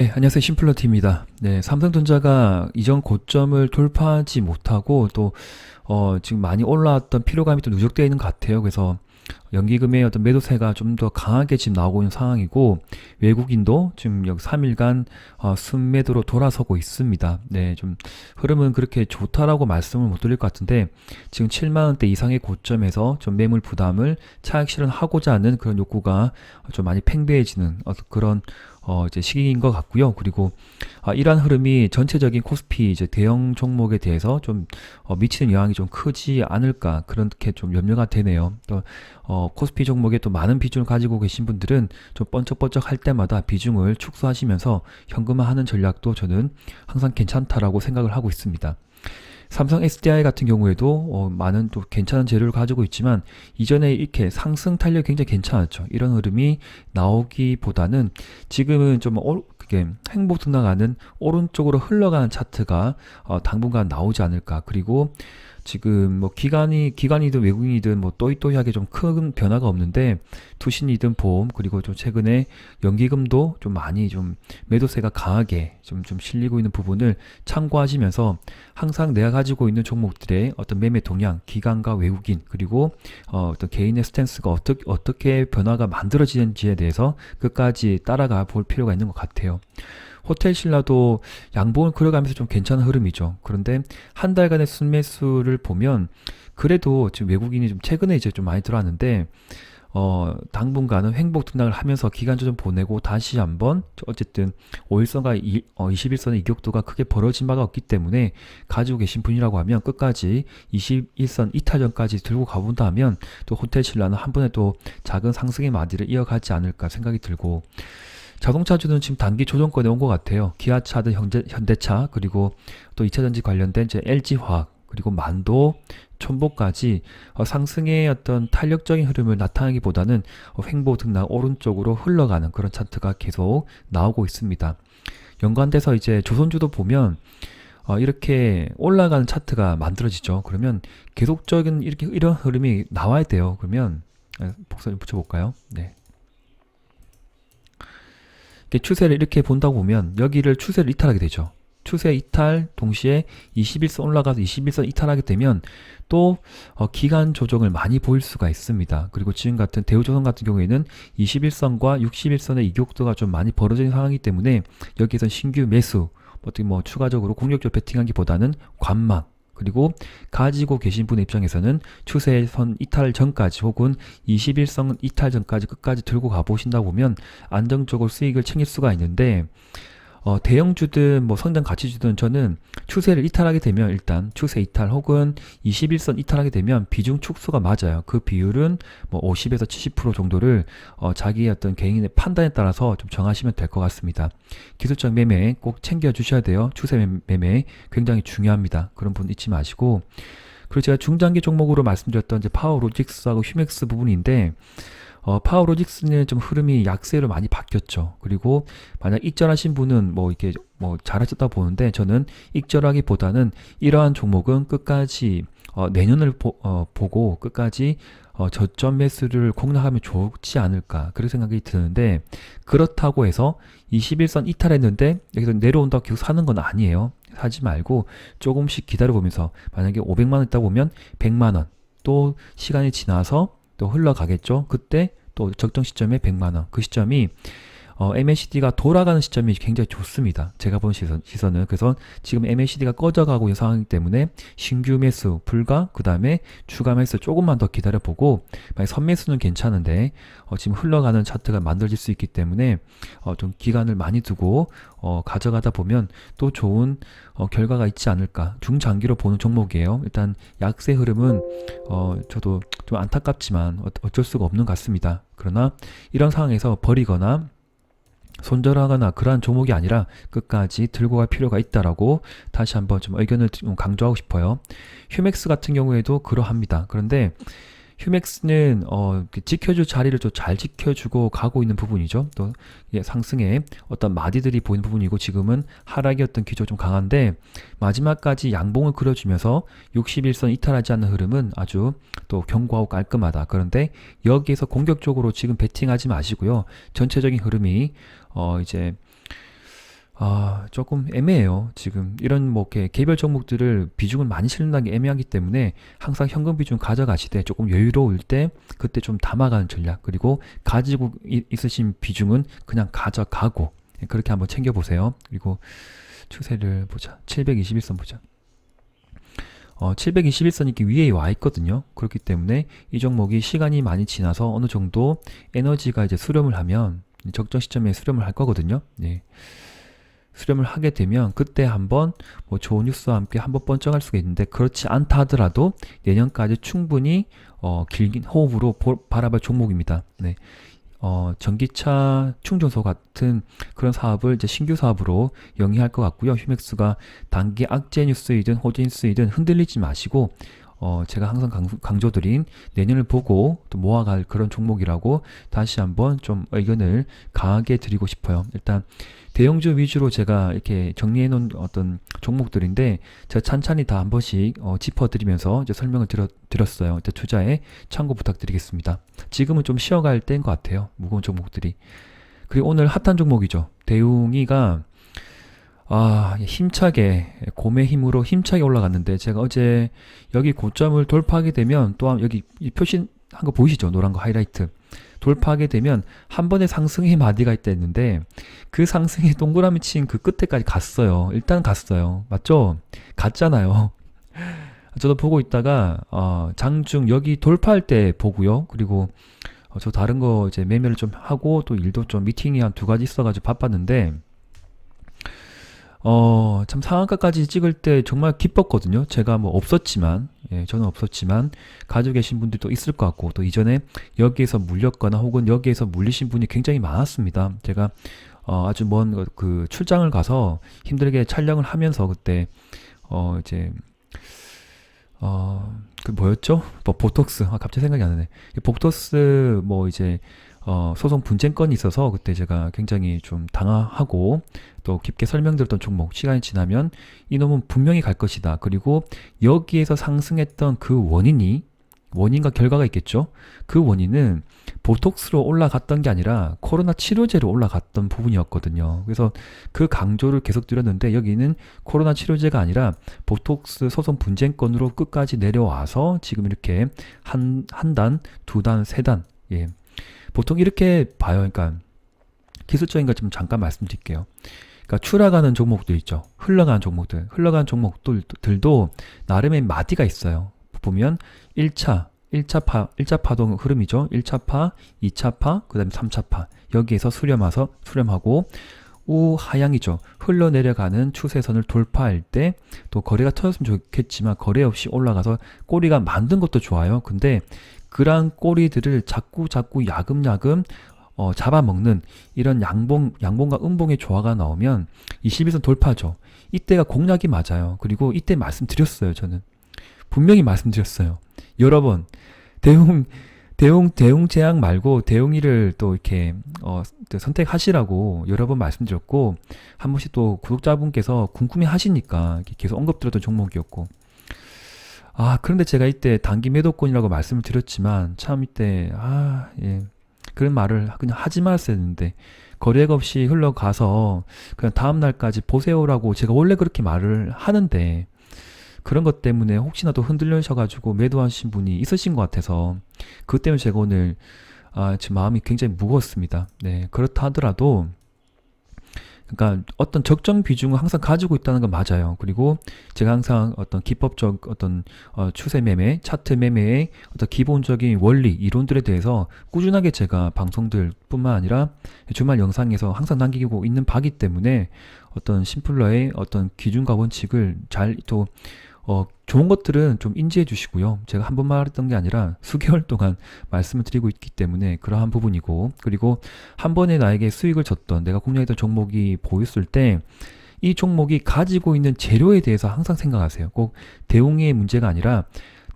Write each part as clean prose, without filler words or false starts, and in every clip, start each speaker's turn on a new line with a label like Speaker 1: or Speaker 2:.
Speaker 1: 네, 안녕하세요. 심플러티입니다. 네, 삼성전자가 이전 고점을 돌파하지 못하고 또 지금 많이 올라왔던 피로감이 또 누적되어 있는 것 같아요. 그래서 연기금의 어떤 매도세가 좀 더 강하게 지금 나오고 있는 상황이고, 외국인도 지금 여기 3일간 순매도로 돌아서고 있습니다. 네, 좀 흐름은 그렇게 좋다라고 말씀을 못 드릴 것 같은데, 지금 7만 원대 이상의 고점에서 좀 매물 부담을 차익 실현하고자 하는 그런 욕구가 좀 많이 팽배해지는 그런 이제 시기인 것 같고요. 그리고 이러한 흐름이 전체적인 코스피 이제 대형 종목에 대해서 좀 미치는 영향이 좀 크지 않을까, 그렇게 좀 염려가 되네요. 또 코스피 종목에 또 많은 비중을 가지고 계신 분들은 좀 번쩍번쩍 할 때마다 비중을 축소하시면서 현금화하는 전략도 저는 항상 괜찮다라고 생각을 하고 있습니다. 삼성 SDI 같은 경우에도 많은 또 괜찮은 재료를 가지고 있지만, 이전에 이렇게 상승 탄력이 굉장히 괜찮았죠. 이런 흐름이 나오기보다는 지금은 좀 그게 행보 등락하는 오른쪽으로 흘러가는 차트가 당분간 나오지 않을까. 그리고 지금 뭐 기관이든 외국인이든 뭐 또이또이하게 좀 큰 변화가 없는데, 투신이든 보험, 그리고 좀 최근에 연기금도 좀 많이 좀 매도세가 강하게 좀 실리고 있는 부분을 참고하시면서, 항상 내가 가지고 있는 종목들의 어떤 매매 동향, 기관과 외국인, 그리고 어떤 개인의 스탠스가 어떻게 변화가 만들어지는지에 대해서 끝까지 따라가 볼 필요가 있는 것 같아요. 호텔 신라도 양봉을 그려가면서 좀 괜찮은 흐름이죠. 그런데 한 달간의 순매수를 보면 그래도 지금 외국인이 좀 최근에 이제 좀 많이 들어왔는데, 당분간은 횡보 등락을 하면서 기간조 좀 보내고 다시 한번 어쨌든 5일선과 21선의 이격도가 크게 벌어진 바가 없기 때문에, 가지고 계신 분이라고 하면 끝까지 21선 이탈전까지 들고 가본다 하면 또 호텔 신라는 한 번에 또 작은 상승의 마디를 이어가지 않을까 생각이 들고, 자동차주는 지금 단기 조정권에 온 것 같아요. 기아차든 현대차, 그리고 또 2차전지 관련된 이제 LG화학, 그리고 만도, 촌보까지 상승의 어떤 탄력적인 흐름을 나타내기보다는 횡보 등락 오른쪽으로 흘러가는 그런 차트가 계속 나오고 있습니다. 연관돼서 이제 조선주도 보면 이렇게 올라가는 차트가 만들어지죠. 그러면 계속적인 이런 흐름이 나와야 돼요. 그러면 복선 붙여볼까요? 네. 추세를 이렇게 본다고 보면 여기를 추세를 이탈하게 되죠. 추세 이탈 동시에 21선 올라가서 21선 이탈하게 되면 또 기간 조정을 많이 보일 수가 있습니다. 그리고 지금 같은 대우조선 같은 경우에는 21선과 61선의 이격도가 좀 많이 벌어진 상황이기 때문에, 여기에서 신규 매수, 어떻게 뭐 추가적으로 공격적 베팅하기보다는 관망, 그리고 가지고 계신 분의 입장에서는 추세선 이탈 전까지 혹은 21선 이탈 전까지 끝까지 들고 가보신다 보면 안정적으로 수익을 챙길 수가 있는데, 대형주든 뭐 성장 가치주든 저는 추세를 이탈하게 되면, 일단 추세 이탈 혹은 21선 이탈하게 되면 비중 축소가 맞아요. 그 비율은 뭐 50에서 70% 정도를 자기의 어떤 개인의 판단에 따라서 좀 정하시면 될 것 같습니다. 기술적 매매 꼭 챙겨 주셔야 돼요. 추세 매매 굉장히 중요합니다. 그런 분 잊지 마시고, 그리고 제가 중장기 종목으로 말씀드렸던 이제 파워로직스하고 휴맥스 부분인데, 파워로직스는 좀 흐름이 약세로 많이 바뀌었죠. 그리고 만약 익절하신 분은 뭐 이렇게 뭐 잘하셨다 보는데, 저는 익절하기보다는 이러한 종목은 끝까지 내년을 보고 끝까지 저점 매수를 공략하면 좋지 않을까, 그런 생각이 드는데, 그렇다고 해서 21선 이탈했는데 여기서 내려온다고 계속 사는 건 아니에요. 사지 말고 조금씩 기다려보면서, 만약에 500만원 있다 보면 100만원, 또 시간이 지나서 또 흘러가겠죠. 그때 또 적정 시점에 100만원, 그 시점이 MACD가 돌아가는 시점이 굉장히 좋습니다. 제가 본 시선은. 그래서 지금 MACD가 꺼져가고 있는 상황이기 때문에 신규 매수 불가, 그 다음에 추가 매수 조금만 더 기다려보고, 만약 선매수는 괜찮은데 지금 흘러가는 차트가 만들어질 수 있기 때문에 좀 기간을 많이 두고 가져가다 보면 또 좋은 결과가 있지 않을까. 중장기로 보는 종목이에요. 일단 약세 흐름은 저도 좀 안타깝지만 어쩔 수가 없는 것 같습니다. 그러나 이런 상황에서 버리거나 손절하거나 그러한 종목이 아니라 끝까지 들고 갈 필요가 있다라고 다시 한번 좀 의견을 좀 강조하고 싶어요. 휴맥스 같은 경우에도 그러합니다. 그런데 휴맥스는 지켜줄 자리를 좀 잘 지켜주고 가고 있는 부분이죠. 또 상승의 어떤 마디들이 보이는 부분이고, 지금은 하락의 어떤 기조 좀 강한데, 마지막까지 양봉을 그려주면서 61선 이탈하지 않는 흐름은 아주 또 견고하고 깔끔하다. 그런데 여기에서 공격적으로 지금 베팅하지 마시고요. 전체적인 흐름이 이제 조금 애매해요. 지금 이런 뭐 이렇게 개별 종목들을 비중을 많이 실는다는 게 애매하기 때문에 항상 현금 비중 가져가시되 조금 여유로울 때 그때 좀 담아가는 전략, 그리고 가지고 있으신 비중은 그냥 가져가고, 그렇게 한번 챙겨보세요. 그리고 추세를 보자. 721선 보자. 721선이 이렇게 위에 와 있거든요. 그렇기 때문에 이 종목이 시간이 많이 지나서 어느 정도 에너지가 이제 수렴을 하면 적정 시점에 수렴을 할 거거든요. 네. 수렴을 하게 되면 그때 한번 뭐 좋은 뉴스와 함께 한번 번쩍할 수가 있는데, 그렇지 않다 하더라도 내년까지 충분히 길긴 호흡으로 바라볼 종목입니다. 네. 전기차 충전소 같은 그런 사업을 이제 신규 사업으로 영위할 것 같고요. 휴맥스가 단기 악재 뉴스이든 호재 뉴스이든 흔들리지 마시고, 제가 항상 강조드린 내년을 보고 또 모아갈 그런 종목이라고 다시 한번 좀 의견을 강하게 드리고 싶어요. 일단 대형주 위주로 제가 이렇게 정리해 놓은 어떤 종목들인데, 제가 찬찬히 다 한 번씩 짚어드리면서 이제 설명을 드렸어요. 일단 투자에 참고 부탁드리겠습니다. 지금은 좀 쉬어갈 때인 것 같아요. 무거운 종목들이. 그리고 오늘 핫한 종목이죠. 대웅이가 힘차게, 곰의 힘으로 힘차게 올라갔는데, 제가 어제 여기 고점을 돌파하게 되면 또 여기 이 표시한 거 보이시죠? 노란 거 하이라이트. 돌파하게 되면 한 번의 상승의 마디가 있다 했는데, 그 상승이 동그라미 친 그 끝에까지 갔어요. 일단 갔어요. 맞죠? 갔잖아요. 저도 보고 있다가 장중 여기 돌파할 때 보고요. 그리고 저 다른 거 이제 매매를 좀 하고 또 일도 좀 미팅이 한 2가지 있어가지고 바빴는데, 참 상한가까지 찍을 때 정말 기뻤거든요. 제가 뭐 없었지만, 저는 없었지만 가지고 계신 분들도 있을 것 같고, 또 이전에 여기에서 물렸거나 혹은 여기에서 물리신 분이 굉장히 많았습니다. 제가 아주 먼 그 출장을 가서 힘들게 촬영을 하면서 그때 이제 그 뭐였죠? 뭐 보톡스, 갑자기 생각이 안 나네. 보톡스 뭐 이제 소송 분쟁건이 있어서 그때 제가 굉장히 좀 당황하고 또 깊게 설명드렸던 종목, 시간이 지나면 이놈은 분명히 갈 것이다. 그리고 여기에서 상승했던 그 원인과 결과가 있겠죠. 그 원인은 보톡스로 올라갔던 게 아니라 코로나 치료제로 올라갔던 부분이었거든요. 그래서 그 강조를 계속 드렸는데, 여기는 코로나 치료제가 아니라 보톡스 소송 분쟁건으로 끝까지 내려와서 지금 이렇게 한 단, 2단, 3단, 예. 보통 이렇게 봐요. 그러니까 기술적인 거 좀 잠깐 말씀드릴게요. 그러니까 추락하는 종목들 있죠. 흘러가는 종목들도 나름의 마디가 있어요. 보면 1차 파동 흐름이죠. 1차 파, 2차 파, 그 다음에 3차 파. 여기에서 수렴하고 우하향이죠. 흘러내려가는 추세선을 돌파할 때 또 거래가 터졌으면 좋겠지만 거래 없이 올라가서 꼬리가 만든 것도 좋아요. 근데 그러한 꼬리들을 자꾸 야금야금 잡아먹는 이런 양봉과 음봉의 조화가 나오면 21선 돌파죠. 이때가 공략이 맞아요. 그리고 이때 말씀드렸어요. 저는 분명히 말씀드렸어요. 여러 번 대웅 제약 말고 대웅이를 또 이렇게 선택하시라고 여러 번 말씀드렸고, 한 번씩 또 구독자분께서 궁금해 하시니까 계속 언급드렸던 종목이었고, 그런데 제가 이때 단기 매도권이라고 말씀을 드렸지만 참 이때 예, 그런 말을 그냥 하지 말았어야 했는데, 거래가 없이 흘러가서 그냥 다음 날까지 보세요라고 제가 원래 그렇게 말을 하는데, 그런 것 때문에 혹시나 또 흔들려셔가지고 매도하신 분이 있으신 것 같아서, 그것 때문에 제가 오늘 지금 마음이 굉장히 무거웠습니다. 네, 그렇다 하더라도 그러니까 어떤 적정 비중을 항상 가지고 있다는 건 맞아요. 그리고 제가 항상 어떤 기법적 어떤 추세 매매, 차트 매매의 어떤 기본적인 원리, 이론들에 대해서 꾸준하게 제가 방송들 뿐만 아니라 주말 영상에서 항상 남기고 있는 바기 때문에 어떤 심플러의 어떤 기준과 원칙을 잘 또 좋은 것들은 좀 인지해 주시고요. 제가 한 번 말했던 게 아니라 수개월 동안 말씀을 드리고 있기 때문에 그러한 부분이고, 그리고 한 번에 나에게 수익을 줬던, 내가 공략했던 종목이 보였을 때 이 종목이 가지고 있는 재료에 대해서 항상 생각하세요. 꼭 대웅의 문제가 아니라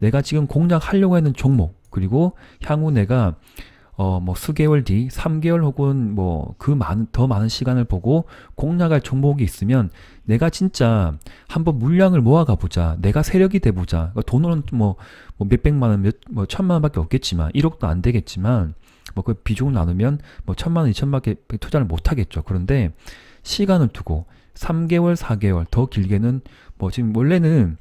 Speaker 1: 내가 지금 공략하려고 하는 종목, 그리고 향후 내가 뭐 수개월 뒤, 3개월 혹은 뭐 더 많은 시간을 보고 공략할 종목이 있으면 내가 진짜 한번 물량을 모아가 보자. 내가 세력이 돼 보자. 돈은 뭐 몇백만 원, 뭐 천만 원밖에 없겠지만, 1억도 안 되겠지만, 뭐 그 비중을 나누면 뭐 천만 원, 2천만 원 투자를 못 하겠죠. 그런데 시간을 두고 3개월, 4개월, 더 길게는 뭐 지금 원래는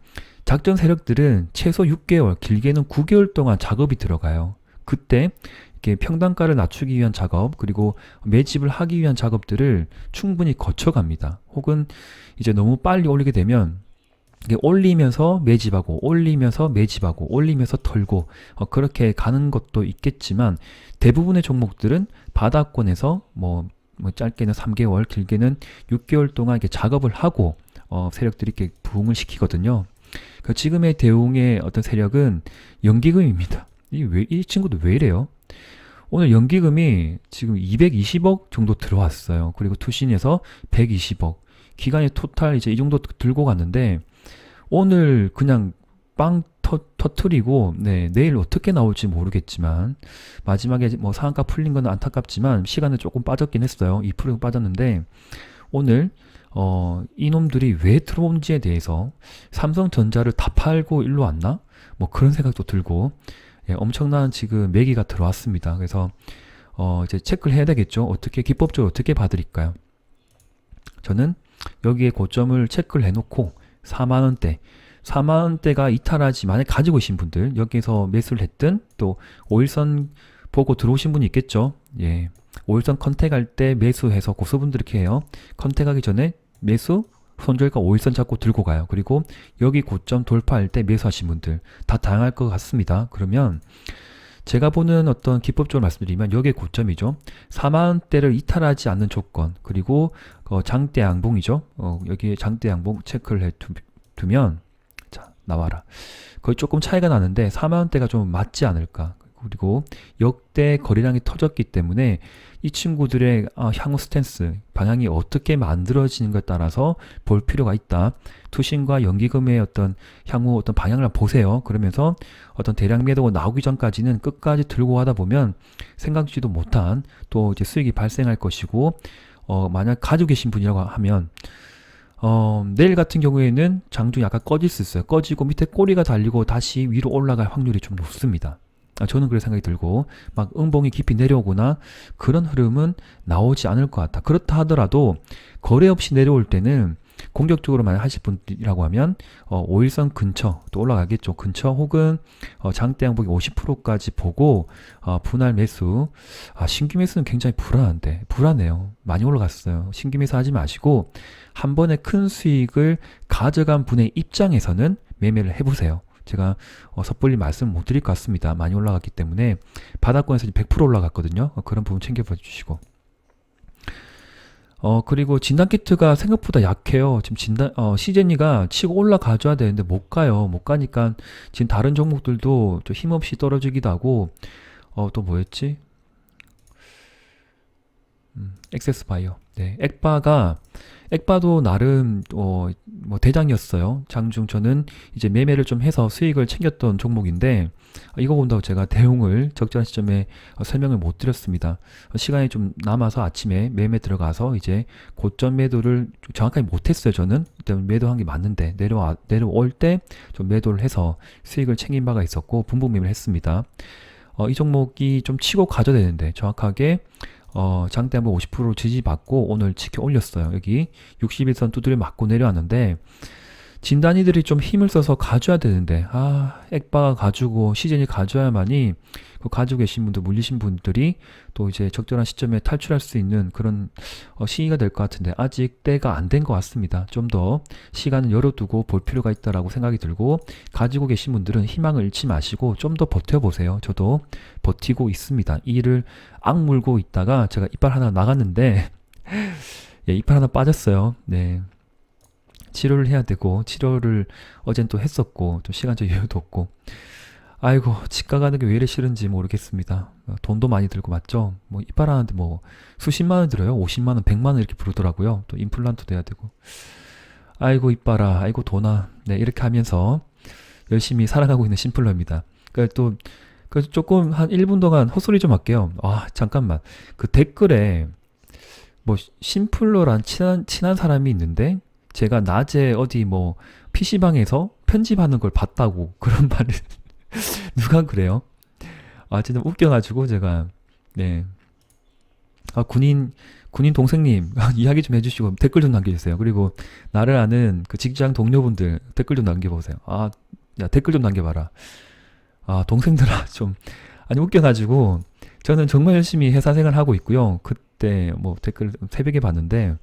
Speaker 1: 작전 세력들은 최소 6개월, 길게는 9개월 동안 작업이 들어가요. 그때 이렇게 평단가를 낮추기 위한 작업, 그리고 매집을 하기 위한 작업들을 충분히 거쳐갑니다. 혹은 이제 너무 빨리 올리게 되면 이게 올리면서 매집하고 올리면서 매집하고 올리면서 털고 그렇게 가는 것도 있겠지만 대부분의 종목들은 바닥권에서 뭐 짧게는 3개월, 길게는 6개월 동안 이렇게 작업을 하고 세력들이 이렇게 부응을 시키거든요. 그 지금의 대웅의 어떤 세력은 연기금입니다. 이 친구도 왜 이래요? 오늘 연기금이 지금 220억 정도 들어왔어요. 그리고 투신에서 120억. 기간이 토탈 이제 이 정도 들고 갔는데 오늘 그냥 빵 터트리고 내일 어떻게 나올지 모르겠지만 마지막에 뭐 상한가 풀린 건 안타깝지만 시간은 조금 빠졌긴 했어요. 2% 빠졌는데 오늘 이놈들이 왜 들어온지에 대해서 삼성전자를 다 팔고 일로 왔나? 뭐 그런 생각도 들고 엄청난 지금 매기가 들어왔습니다. 그래서 이제 체크를 해야 되겠죠. 어떻게 기법적으로 어떻게 봐드릴까요? 저는 여기에 고점을 체크를 해놓고 4만원대 4만원대가 이탈하지 만약 가지고 계신 분들 여기에서 매수를 했든 또 5일선 보고 들어오신 분이 있겠죠. 예, 5일선 컨택할 때 매수해서 고수분들 이렇게 해요. 컨택하기 전에 매수 손절가 5일선 잡고 들고 가요. 그리고 여기 고점 돌파할 때 매수하신 분들 다 다양할 것 같습니다. 그러면 제가 보는 어떤 기법적으로 말씀드리면 여기에 고점이죠. 4만원대를 이탈하지 않는 조건 그리고 장대 양봉이죠. 여기에 장대 양봉 체크를 해두면 자 나와라. 거의 조금 차이가 나는데 4만원대가 좀 맞지 않을까. 그리고 역대 거래량이 터졌기 때문에 이 친구들의 향후 스탠스, 방향이 어떻게 만들어지는가에 따라서 볼 필요가 있다. 투신과 연기금의 어떤 향후 어떤 방향을 보세요. 그러면서 어떤 대량 매도가 나오기 전까지는 끝까지 들고 가다 보면 생각지도 못한 또 이제 수익이 발생할 것이고, 만약 가지고 계신 분이라고 하면 내일 같은 경우에는 장중이 약간 꺼질 수 있어요. 꺼지고 밑에 꼬리가 달리고 다시 위로 올라갈 확률이 좀 높습니다. 저는 그런 생각이 들고 막 음봉이 깊이 내려오거나 그런 흐름은 나오지 않을 것 같다. 그렇다 하더라도 거래 없이 내려올 때는 공격적으로 만약 하실 분이라고 하면 5일선 근처 또 올라가겠죠. 근처 혹은 장대 양봉이 50%까지 보고 분할 매수. 신규 매수는 굉장히 불안해요. 많이 올라갔어요. 신규 매수 하지 마시고 한 번에 큰 수익을 가져간 분의 입장에서는 매매를 해보세요. 제가 섣불리 말씀 못 드릴 것 같습니다. 많이 올라갔기 때문에 바닥권에서 100% 올라갔거든요. 그런 부분 챙겨봐 주시고. 그리고 진단키트가 생각보다 약해요. 지금 시제니가 치고 올라가줘야 되는데 못 가요. 못 가니까 지금 다른 종목들도 좀 힘없이 떨어지기도 하고, 또 뭐였지? 액세스바이오. 네, 액바도 나름 뭐 대장이었어요. 장중 저는 이제 매매를 좀 해서 수익을 챙겼던 종목인데 이거 본다고 제가 대응을 적절한 시점에 설명을 못 드렸습니다. 시간이 좀 남아서 아침에 매매 들어가서 이제 고점 매도를 정확하게 못했어요. 저는 일단 매도한 게 맞는데 내려올 때 좀 매도를 해서 수익을 챙긴 바가 있었고 분봉 매매를 했습니다. 이 종목이 좀 치고 가져야 되는데 정확하게 장대 한번 50% 지지받고 오늘 지켜 올렸어요. 여기 61선 두드려 맞고 내려왔는데 진단이들이 좀 힘을 써서 가져야 되는데 액바가 가지고 시즌이 가져야만이 그 가지고 계신 분들 물리신 분들이 또 이제 적절한 시점에 탈출할 수 있는 그런 시기가 될 것 같은데 아직 때가 안 된 것 같습니다. 좀 더 시간을 열어두고 볼 필요가 있다라고 생각이 들고 가지고 계신 분들은 희망을 잃지 마시고 좀 더 버텨보세요. 저도 버티고 있습니다. 이를 악물고 있다가 제가 이빨 하나 나갔는데 예, 이빨 하나 빠졌어요. 네. 치료를 해야 되고 치료를 어젠 또 했었고 또 시간적 여유도 없고 아이고 치과 가는 게 왜 이래 싫은지 모르겠습니다. 돈도 많이 들고 맞죠? 뭐 이빨 하는데 뭐 수십만 원 들어요. 50만 원, 100만 원 이렇게 부르더라고요. 또 임플란트도 해야 되고 아이고 이빨아, 아이고 돈아. 네, 이렇게 하면서 열심히 살아가고 있는 심플러입니다. 그러니까 또 조금 한 1분 동안 헛소리 좀 할게요. 잠깐만. 그 댓글에 뭐 심플러란 친한 사람이 있는데 제가 낮에 어디 뭐 PC방에서 편집하는 걸 봤다고 그런 말을 누가 그래요? 진짜 웃겨가지고 제가 네. 군인 동생님 이야기 좀 해주시고 댓글 좀 남겨주세요. 그리고 나를 아는 그 직장 동료분들 댓글 좀 남겨보세요. 아, 야 댓글 좀 남겨봐라. 아 동생들아 좀 아니 웃겨가지고 저는 정말 열심히 회사 생활하고 있고요. 그때 뭐 댓글 새벽에 봤는데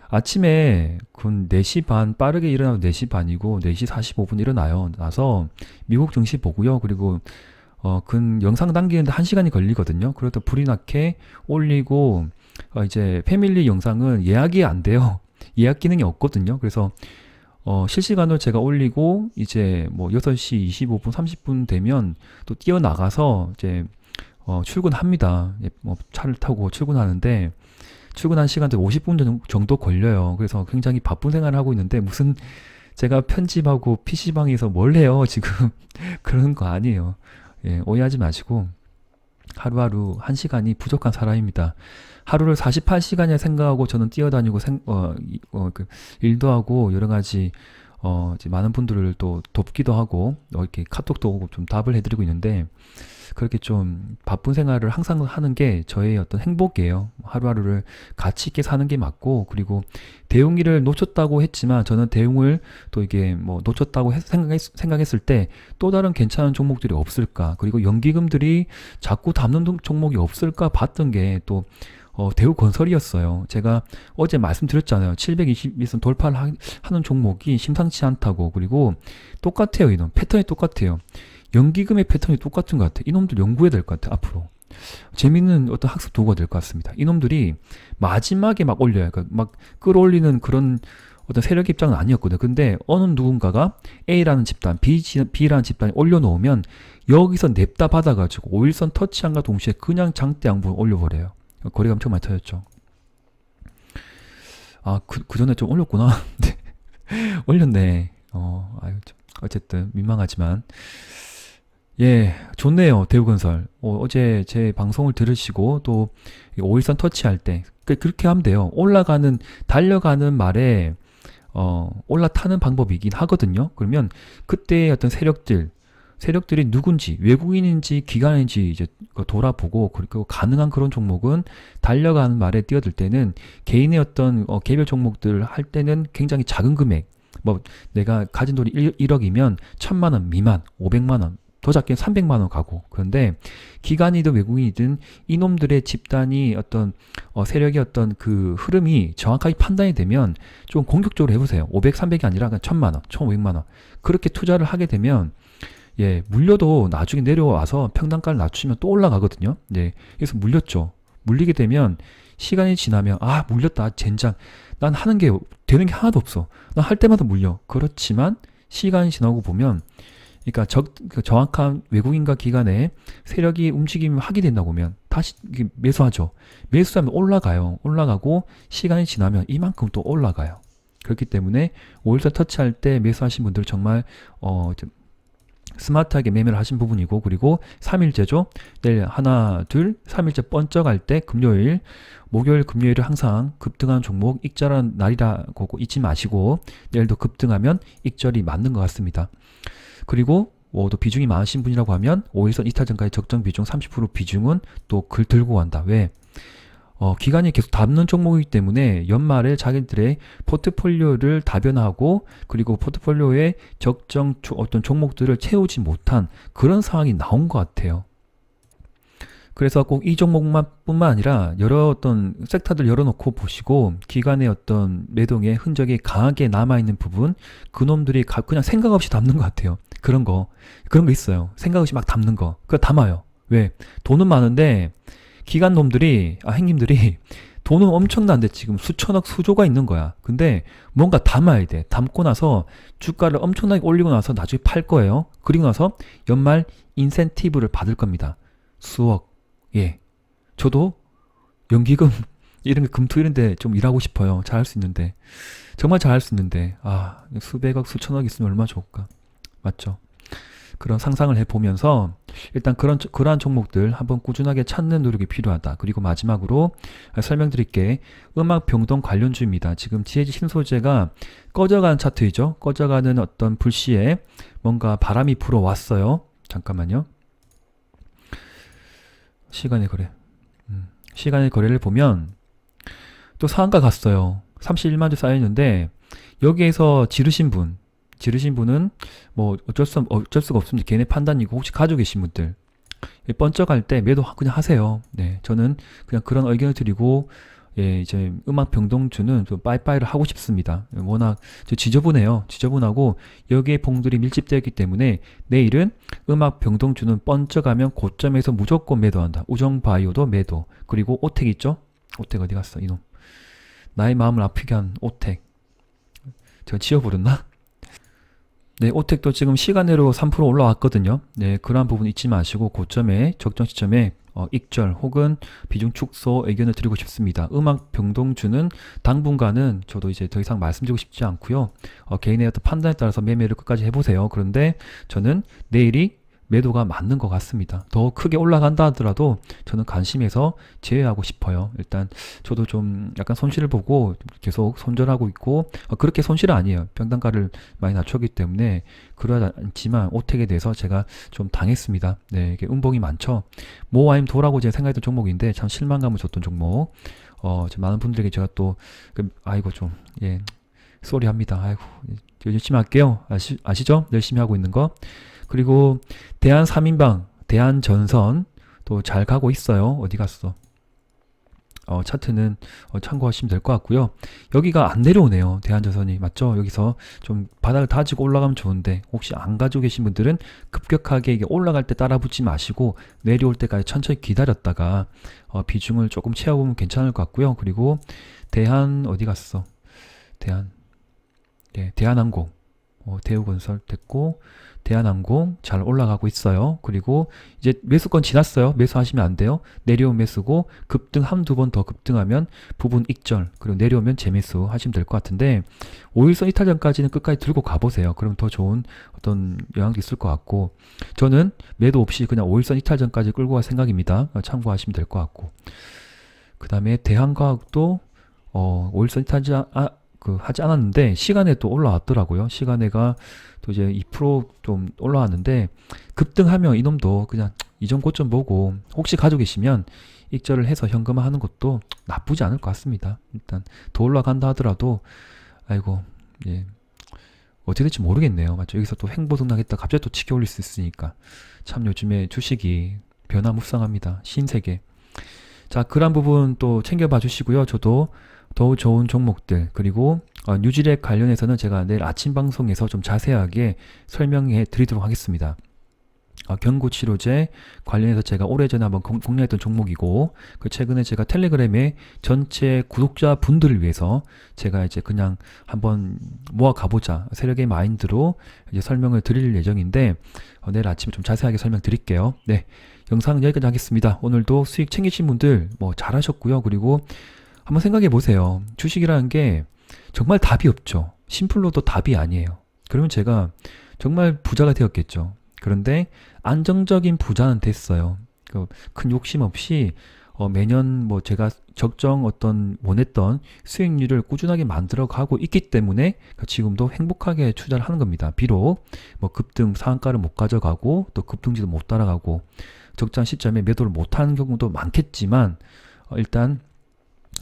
Speaker 1: 아침에 군 4시 반 빠르게 일어나면 4시 반이고 4시 45분 일어나요. 나서 미국 증시 보고요. 그리고 영상 당기는데 1시간이 걸리거든요. 그러다 불이 나게 올리고 이제 패밀리 영상은 예약이 안 돼요. 예약 기능이 없거든요. 그래서 실시간으로 제가 올리고 이제 뭐 6시 25분 30분 되면 또 뛰어나가서 이제 출근합니다. 예, 뭐 차를 타고 출근하는데 출근한 시간도 50분 정도 걸려요. 그래서 굉장히 바쁜 생활을 하고 있는데 무슨 제가 편집하고 PC방에서 뭘 해요 지금 그런 거 아니에요. 예, 오해하지 마시고 하루하루 1시간이 부족한 사람입니다. 하루를 48시간이나 생각하고 저는 뛰어다니고 그 일도 하고 여러 가지 이제 많은 분들을 또 돕기도 하고 이렇게 카톡도 오고 좀 답을 해드리고 있는데 그렇게 좀 바쁜 생활을 항상 하는 게 저의 어떤 행복이에요. 하루하루를 가치 있게 사는 게 맞고 그리고 대웅이를 놓쳤다고 했지만 저는 대웅을 또 이게 뭐 놓쳤다고 생각했을 때 또 다른 괜찮은 종목들이 없을까 그리고 연기금들이 자꾸 담는 종목이 없을까 봤던 게 또 대우건설이었어요. 제가 어제 말씀드렸잖아요. 721선 돌파를 하는 종목이 심상치 않다고. 그리고 똑같아요. 이놈 패턴이 똑같아요. 연기금의 패턴이 똑같은 것 같아요. 이놈들 연구해야 될 것 같아요. 앞으로 재밌는 어떤 학습 도구가 될 것 같습니다. 이놈들이 마지막에 막 올려요. 그러니까 막 끌어올리는 그런 어떤 세력 입장은 아니었거든요. 근데 어느 누군가가 A라는 집단, B라는 집단이 올려놓으면 여기서 냅다 받아가지고 5일선 터치한과 동시에 그냥 장대 양분 올려버려요. 거리가 엄청 많이 터졌죠. 아, 그 전에 좀 올렸구나. 네. 올렸네. 아유, 어쨌든 민망하지만 예, 좋네요. 대우건설. 어제 제 방송을 들으시고 또 5일선 터치할 때 그렇게 하면 돼요. 달려가는 말에 올라타는 방법이긴 하거든요. 그러면 그때의 어떤 세력들이 누군지, 외국인인지 기관인지 이제 돌아보고 그리고 가능한 그런 종목은 달려가는 말에 뛰어들 때는 개인의 어떤 개별 종목들 할 때는 굉장히 작은 금액, 뭐 내가 가진 돈이 1억이면 1000만 원 미만, 500만 원, 더 작게 300만 원 가고. 그런데 기관이든 외국인이든 이놈들의 집단이 어떤 세력의 어떤 그 흐름이 정확하게 판단이 되면 좀 공격적으로 해보세요. 500, 300이 아니라 그냥 1000만 원, 1500만 원 그렇게 투자를 하게 되면 예, 물려도 나중에 내려와서 평단가를 낮추면 또 올라가거든요. 네, 그래서 물렸죠. 물리게 되면 시간이 지나면 아 물렸다 젠장 난 하는 게 되는 게 하나도 없어. 난 할 때마다 물려. 그렇지만 시간이 지나고 보면 그러니까 정확한 외국인과 기관의 세력이 움직임을 하게 된다고 보면 다시 매수하죠. 매수하면 올라가요. 올라가고 시간이 지나면 이만큼 또 올라가요. 그렇기 때문에 5일선 터치할 때 매수하신 분들 정말 스마트하게 매매를 하신 부분이고 그리고 3일째죠. 내일 하나, 둘, 3일째 번쩍할 때 금요일, 목요일, 금요일을 항상 급등하는 종목 익절한 날이라고 잊지 마시고 내일도 급등하면 익절이 맞는 것 같습니다. 그리고 또 비중이 많으신 분이라고 하면 5일선 이탈 전까지 적정 비중 30% 비중은 또 들고 간다. 왜? 기간이 계속 담는 종목이기 때문에 연말에 자기들의 포트폴리오를 다변하고 그리고 포트폴리오에 적정 어떤 종목들을 채우지 못한 그런 상황이 나온 것 같아요. 그래서 꼭 이 종목만 뿐만 아니라 여러 어떤 섹터들 열어놓고 보시고 기관의 어떤 매동의 흔적이 강하게 남아있는 부분 그놈들이 그냥 생각 없이 담는 것 같아요. 그런 거 있어요. 생각 없이 막 담는 거 그거 담아요. 왜? 돈은 많은데 기관 놈들이 행님들이 돈은 엄청난데 지금 수천억 수조가 있는 거야. 근데 뭔가 담아야 돼. 담고 나서 주가를 엄청나게 올리고 나서 나중에 팔 거예요. 그리고 나서 연말 인센티브를 받을 겁니다. 수억. 예. 저도 연기금 이런 게 금토 이런데 좀 일하고 싶어요. 잘할 수 있는데 정말 잘할 수 있는데 수백억 수천억 있으면 얼마나 좋을까. 맞죠? 그런 상상을 해보면서 일단 그러한 종목들 한번 꾸준하게 찾는 노력이 필요하다. 그리고 마지막으로 설명드릴게 음악 병동 관련주입니다. 지금 지혜지 신소재가 꺼져가는 차트이죠. 꺼져가는 어떤 불씨에 뭔가 바람이 불어왔어요. 잠깐만요. 시간의 거래. 시간의 거래를 보면 또 상한가 갔어요. 31만 주 쌓여있는데 여기에서 지르신 분은 뭐 어쩔 수가 없습니다. 걔네 판단이고 혹시 가지고 계신 분들 번쩍할 때 매도 그냥 하세요. 네, 저는 그냥 그런 의견을 드리고 예, 이제 음악 병동주는 좀 빠이빠이를 하고 싶습니다. 워낙 지저분하고 여기에 봉들이 밀집되어 있기 때문에 내일은 음악 병동주는 번쩍하면 고점에서 무조건 매도한다. 우정바이오도 매도. 그리고 오텍 있죠? 오텍 어디 갔어 이놈. 나의 마음을 아프게 한 오텍. 제가 지워버렸나? 네, 오텍도 지금 시간으로 3% 올라왔거든요. 네, 그러한 부분 잊지 마시고 고점에 적정 시점에 익절 혹은 비중 축소 의견을 드리고 싶습니다. 음악 병동주는 당분간은 저도 이제 더 이상 말씀드리고 싶지 않고요. 개인의 어떤 판단에 따라서 매매를 끝까지 해보세요. 그런데 저는 내일이 매도가 맞는 것 같습니다. 더 크게 올라간다 하더라도 저는 관심에서 제외하고 싶어요. 일단 저도 좀 약간 손실을 보고 계속 손절하고 있고 그렇게 손실은 아니에요. 평단가를 많이 낮췄기 때문에 그러지 않지만 오텍에 대해서 제가 좀 당했습니다. 네, 이게 음봉이 많죠. 모아임 도라고 제가 생각했던 종목인데 참 실망감을 줬던 종목. 많은 분들에게 제가 또 아이고 좀 예, 쏘리 합니다. 아이고 열심히 할게요. 아시죠? 열심히 하고 있는 거. 그리고 대한 3인방, 대한전선 또 잘 가고 있어요. 어디 갔어? 차트는 참고하시면 될 것 같고요. 여기가 안 내려오네요. 대한전선이. 맞죠? 여기서 좀 바닥을 다지고 올라가면 좋은데 혹시 안 가지고 계신 분들은 급격하게 이게 올라갈 때 따라 붙지 마시고 내려올 때까지 천천히 기다렸다가 비중을 조금 채워보면 괜찮을 것 같고요. 그리고 대한 어디 갔어? 대한항공. 대우건설 됐고 대한항공 잘 올라가고 있어요. 그리고 이제 매수권 지났어요. 매수하시면 안 돼요. 내려온 매수고 급등 한두 번 더 급등하면 부분 익절 그리고 내려오면 재매수 하시면 될 것 같은데 5일선 이탈 전까지는 끝까지 들고 가보세요. 그럼 더 좋은 어떤 영향도 있을 것 같고 저는 매도 없이 그냥 5일선 이탈 전까지 끌고 갈 생각입니다. 참고하시면 될 것 같고 그 다음에 대한과학도 5일선 이탈 하지 않았는데 시간에 또 올라왔더라고요. 시간에가 또 이제 2%좀 올라왔는데 급등하면 이놈도 그냥 이전 고점 보고 혹시 가지고 계시면 익절을 해서 현금화하는 것도 나쁘지 않을 것 같습니다. 일단 더 올라간다 하더라도 아이고 예 어떻게 될지 모르겠네요. 맞죠? 여기서 또 횡보등락했다 갑자기 또 치켜 올릴 수 있으니까 참 요즘에 주식이 변화무쌍합니다. 신세계. 자, 그런 부분 또 챙겨봐 주시고요. 저도 더 좋은 종목들 그리고 뉴질액 관련해서는 제가 내일 아침 방송에서 좀 자세하게 설명해 드리도록 하겠습니다. 경구치료제 관련해서 제가 오래전에 한번 공략했던 종목이고 최근에 제가 텔레그램에 전체 구독자 분들을 위해서 제가 이제 그냥 한번 모아 가보자 세력의 마인드로 이제 설명을 드릴 예정인데 내일 아침에 좀 자세하게 설명드릴게요. 네, 영상은 여기까지 하겠습니다. 오늘도 수익 챙기신 분들 뭐 잘하셨고요. 그리고 한번 생각해 보세요. 주식이라는 게 정말 답이 없죠. 심플로도 답이 아니에요. 그러면 제가 정말 부자가 되었겠죠. 그런데 안정적인 부자는 됐어요. 큰 욕심 없이 매년 뭐 제가 적정 어떤 원했던 수익률을 꾸준하게 만들어 가고 있기 때문에 지금도 행복하게 투자를 하는 겁니다. 비록 뭐 급등 상한가를 못 가져가고 또 급등지도 못 따라가고 적정 시점에 매도를 못하는 경우도 많겠지만 일단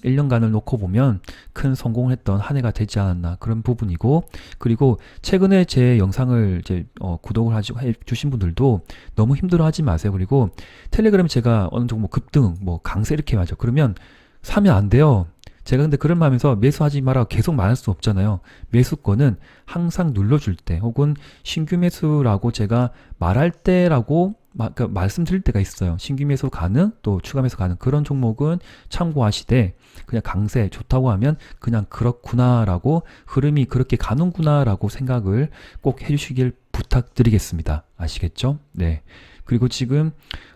Speaker 1: 1년간을 놓고 보면 큰 성공을 했던 한 해가 되지 않았나 그런 부분이고 그리고 최근에 제 영상을 이제 구독을 해 주신 분들도 너무 힘들어 하지 마세요. 그리고 텔레그램 제가 어느 정도 뭐 급등 뭐 강세 이렇게 하죠. 그러면 사면 안 돼요. 제가 근데 그런 마음에서 매수하지 마라고 계속 말할 수 없잖아요. 매수권은 항상 눌러줄 때 혹은 신규 매수라고 제가 말할 때라고 그러니까 말씀드릴 때가 있어요. 신규 매수 가능 또 추가 매수 가능 그런 종목은 참고하시되 그냥 강세 좋다고 하면 그냥 그렇구나 라고 흐름이 그렇게 가는구나 라고 생각을 꼭 해주시길 부탁드리겠습니다. 아시겠죠? 네. 그리고 지금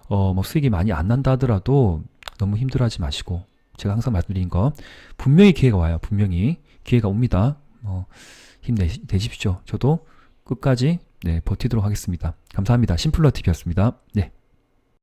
Speaker 1: 뭐 수익이 많이 안 난다 하더라도 너무 힘들어하지 마시고 제가 항상 말씀드린 거 분명히 기회가 와요. 분명히 기회가 옵니다. 힘내십시오. 저도 끝까지 네, 버티도록 하겠습니다. 감사합니다. 심플러TV였습니다. 네.